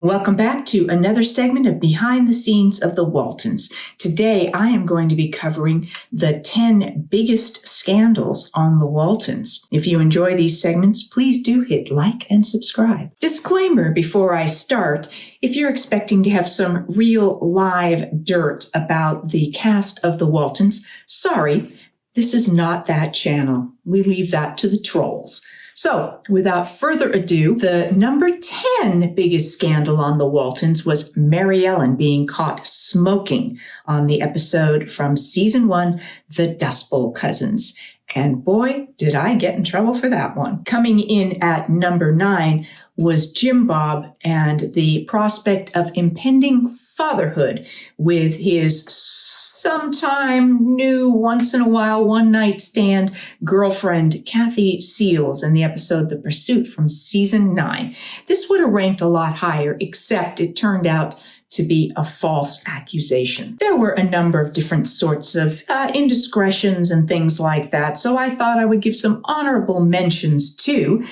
Welcome back to another segment of Behind the Scenes of the Waltons. Today, I am going to be covering the 10 biggest scandals on the Waltons. If you enjoy these segments, please do hit like and subscribe. Disclaimer before I start, if you're expecting to have some real live dirt about the cast of the Waltons, sorry, this is not that channel. We leave that to the trolls. So, without further ado, the number 10 biggest scandal on the Waltons was Mary Ellen being caught smoking on the episode from season 1, The Dust Bowl Cousins. And boy, did I get in trouble for that one. Coming in at number 9 was Jim Bob and the prospect of impending fatherhood with his sometime new, once in a while, one-night stand girlfriend, Kathy Seals, in the episode The Pursuit from season 9. This would have ranked a lot higher, except it turned out to be a false accusation. There were a number of different sorts of indiscretions and things like that, so I thought I would give some honorable mentions to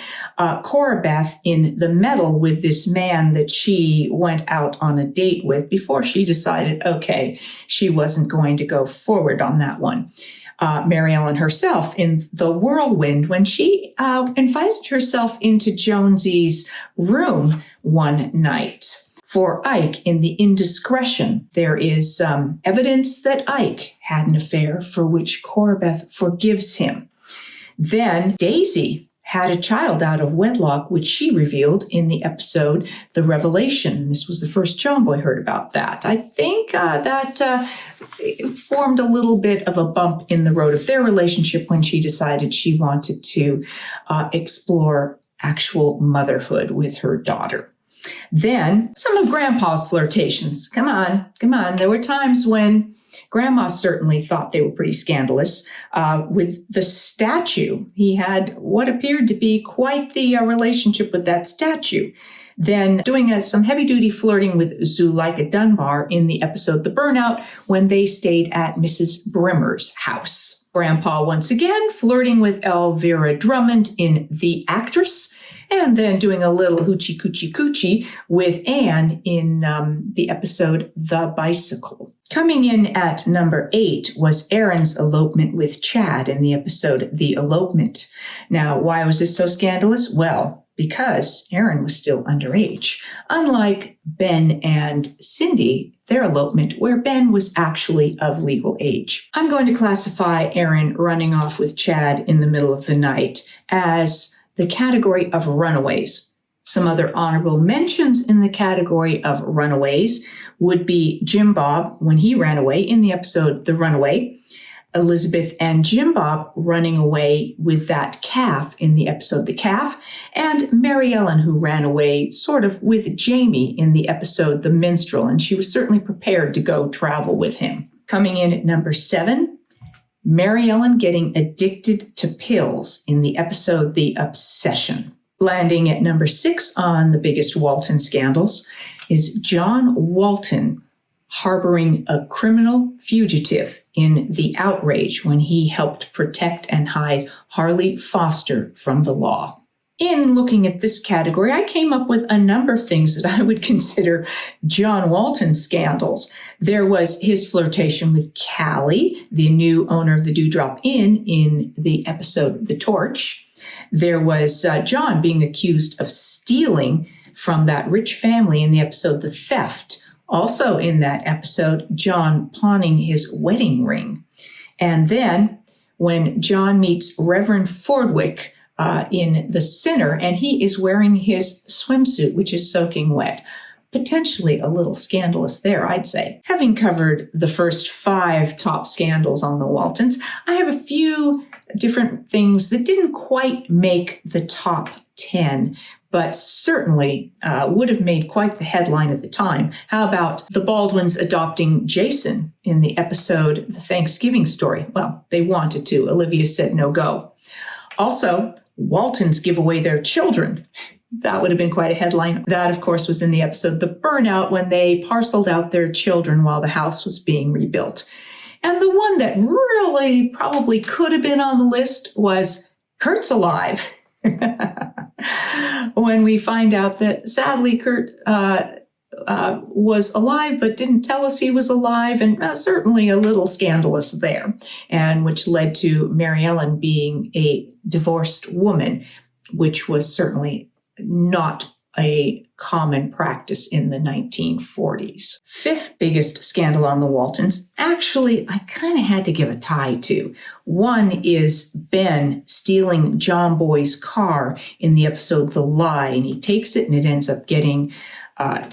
Cora Beth in the medal with this man that she went out on a date with before she decided, okay, she wasn't going to go forward on that one. Mary Ellen herself in The Whirlwind when she invited herself into Jonesy's room one night. For Ike in The Indiscretion, there is evidence that Ike had an affair for which Cora Beth forgives him. Then Daisy had a child out of wedlock, which she revealed in the episode The Revelation. This was the first John Boy heard about that. I think that formed a little bit of a bump in the road of their relationship when she decided she wanted to explore actual motherhood with her daughter. Then some of Grandpa's flirtations. Come on. There were times when Grandma certainly thought they were pretty scandalous. With the statue, he had what appeared to be quite the relationship with that statue. Then doing some heavy-duty flirting with Zuleika Dunbar in the episode The Burnout when they stayed at Mrs. Brimmer's house. Grandpa once again flirting with Elvira Drummond in The Actress, and then doing a little hoochie coochie coochie with Anne in the episode The Bicycle. Coming in at number 8 was Erin's elopement with Chad in the episode The Elopement. Now, why was this so scandalous? Well, because Erin was still underage. Unlike Ben and Cindy, their elopement, where Ben was actually of legal age. I'm going to classify Erin running off with Chad in the middle of the night as the category of runaways. Some other honorable mentions in the category of runaways would be Jim Bob when he ran away in the episode The Runaway, Elizabeth and Jim Bob running away with that calf in the episode The Calf, and Mary Ellen who ran away sort of with Jamie in the episode The Minstrel, and she was certainly prepared to go travel with him. Coming in at number 7, Mary Ellen getting addicted to pills in the episode The Obsession. Landing at number 6 on the biggest Walton scandals is John Walton harboring a criminal fugitive in The Outrage when he helped protect and hide Harley Foster from the law. In looking at this category, I came up with a number of things that I would consider John Walton scandals. There was his flirtation with Callie, the new owner of the Dewdrop Inn, in the episode The Torch. There was John being accused of stealing from that rich family in the episode The Theft. Also in that episode, John pawning his wedding ring. And then when John meets Rev Fordwick in The Sinner, and he is wearing his swimsuit, which is soaking wet. Potentially a little scandalous there, I'd say. Having covered the first 5 top scandals on the Waltons, I have a few different things that didn't quite make the top 10, but certainly would have made quite the headline at the time. How about the Baldwins adopting Jason in the episode The Thanksgiving Story? Well, they wanted to. Olivia said no go. Also, Waltons give away their children. That would have been quite a headline. That, of course, was in the episode The Burnout when they parceled out their children while the house was being rebuilt. And the one that really probably could have been on the list was Kurt's alive. When we find out that, sadly, Kurt was alive but didn't tell us he was alive, and certainly a little scandalous there, and which led to Mary Ellen being a divorced woman, which was certainly not a common practice in the 1940s. Fifth biggest scandal on the Waltons, actually, I kind of had to give a tie to. One is Ben stealing John Boy's car in the episode The Lie, and he takes it and it ends up getting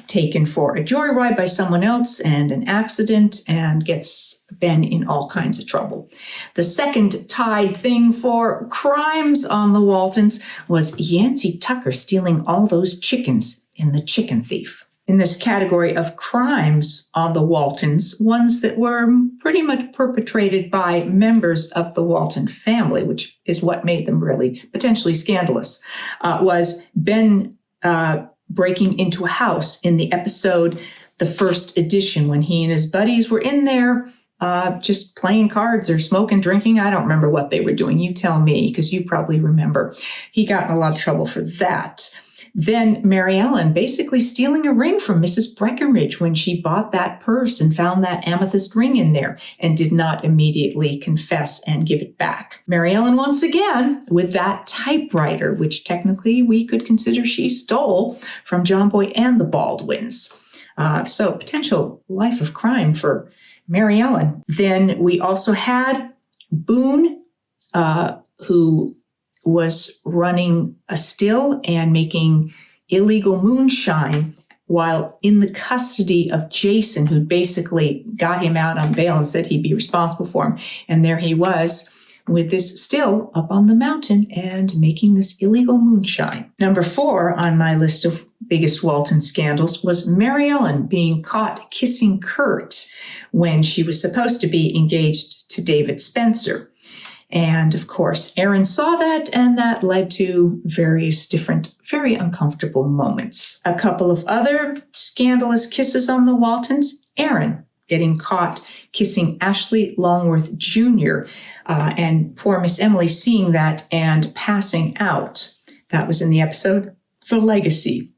taken for a joyride by someone else and an accident, and gets Ben in all kinds of trouble. The second tied thing for crimes on the Waltons was Yancey Tucker stealing all those chickens in The Chicken Thief. In this category of crimes on the Waltons, ones that were pretty much perpetrated by members of the Walton family, which is what made them really potentially scandalous, was Ben breaking into a house in the episode The First Edition, when he and his buddies were in there just playing cards or smoking, drinking. I don't remember what they were doing. You tell me, because you probably remember. He got in a lot of trouble for that. Then Mary Ellen basically stealing a ring from Mrs. Breckenridge when she bought that purse and found that amethyst ring in there and did not immediately confess and give it back. Mary Ellen once again with that typewriter, which technically we could consider she stole from John Boy and the Baldwins. So potential life of crime for Mary Ellen. Then we also had Boone, who was running a still and making illegal moonshine while in the custody of Jason, who basically got him out on bail and said he'd be responsible for him. And there he was with this still up on the mountain and making this illegal moonshine. Number 4 on my list of biggest Walton scandals was Mary Ellen being caught kissing Kurt when she was supposed to be engaged to David Spencer. And of course, Erin saw that, and that led to various different, very uncomfortable moments. A couple of other scandalous kisses on the Waltons. Erin getting caught kissing Ashley Longworth Jr., and poor Miss Emily seeing that and passing out. That was in the episode The Legacy.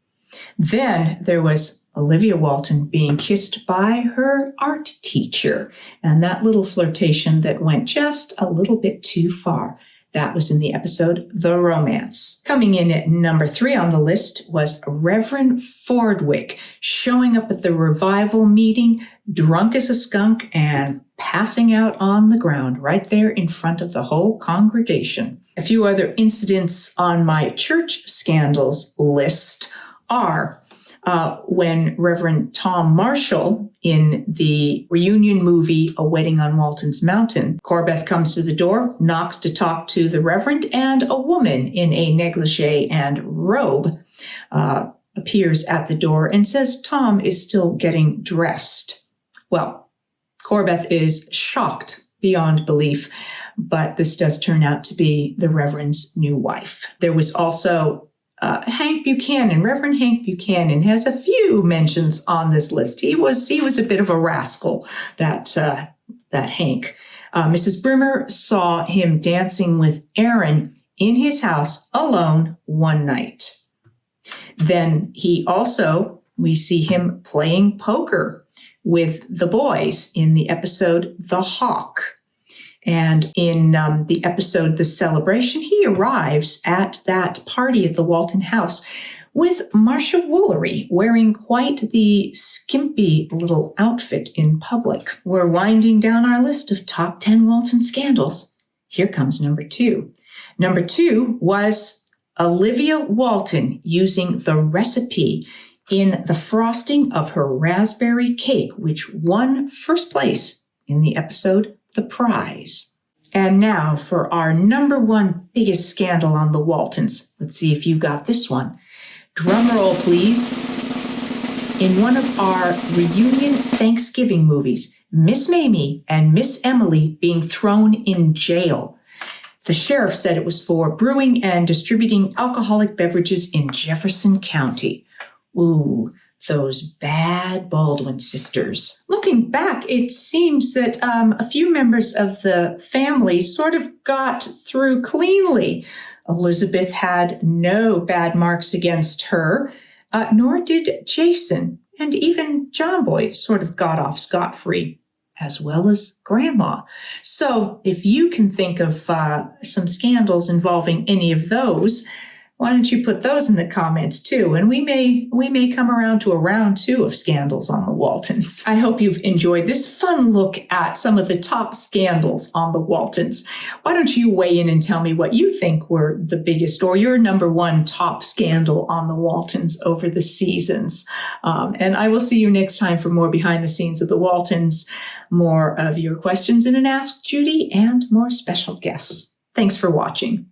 Then there was Olivia Walton being kissed by her art teacher, and that little flirtation that went just a little bit too far. That was in the episode The Romance. Coming in at number 3 on the list was Reverend Fordwick showing up at the revival meeting, drunk as a skunk and passing out on the ground right there in front of the whole congregation. A few other incidents on my church scandals list are when Reverend Tom Marshall in the reunion movie A Wedding on Walton's Mountain, Corbeth comes to the door, knocks to talk to the Reverend, and a woman in a negligee and robe appears at the door and says Tom is still getting dressed. Well, Corbeth is shocked beyond belief, but this does turn out to be the Reverend's new wife. There was also Hank Buchanan. Reverend Hank Buchanan has a few mentions on this list. He was a bit of a rascal, that Hank. Mrs. Brimmer saw him dancing with Erin in his house alone one night. Then we see him playing poker with the boys in the episode The Hawk. And in the episode The Celebration, he arrives at that party at the Walton house with Marcia Woolery wearing quite the skimpy little outfit in public. We're winding down our list of top 10 Walton scandals. Here comes number 2. Number 2 was Olivia Walton using the recipe in the frosting of her raspberry cake, which won first place in the episode The Prize. And now for our number 1 biggest scandal on the Waltons. Let's see if you got this one. Drum roll, please. In one of our reunion Thanksgiving movies, Miss Mamie and Miss Emily being thrown in jail. The sheriff said it was for brewing and distributing alcoholic beverages in Jefferson County. Ooh, those bad Baldwin sisters. Looking back, it seems that a few members of the family sort of got through cleanly. Elizabeth had no bad marks against her, nor did Jason. And even John Boy sort of got off scot-free, as well as Grandma. So if you can think of some scandals involving any of those, why don't you put those in the comments too? And we may come around to a round 2 of scandals on the Waltons. I hope you've enjoyed this fun look at some of the top scandals on the Waltons. Why don't you weigh in and tell me what you think were the biggest or your number 1 top scandal on the Waltons over the seasons? And I will see you next time for more behind the scenes of the Waltons, more of your questions in an Ask Judy, and more special guests. Thanks for watching.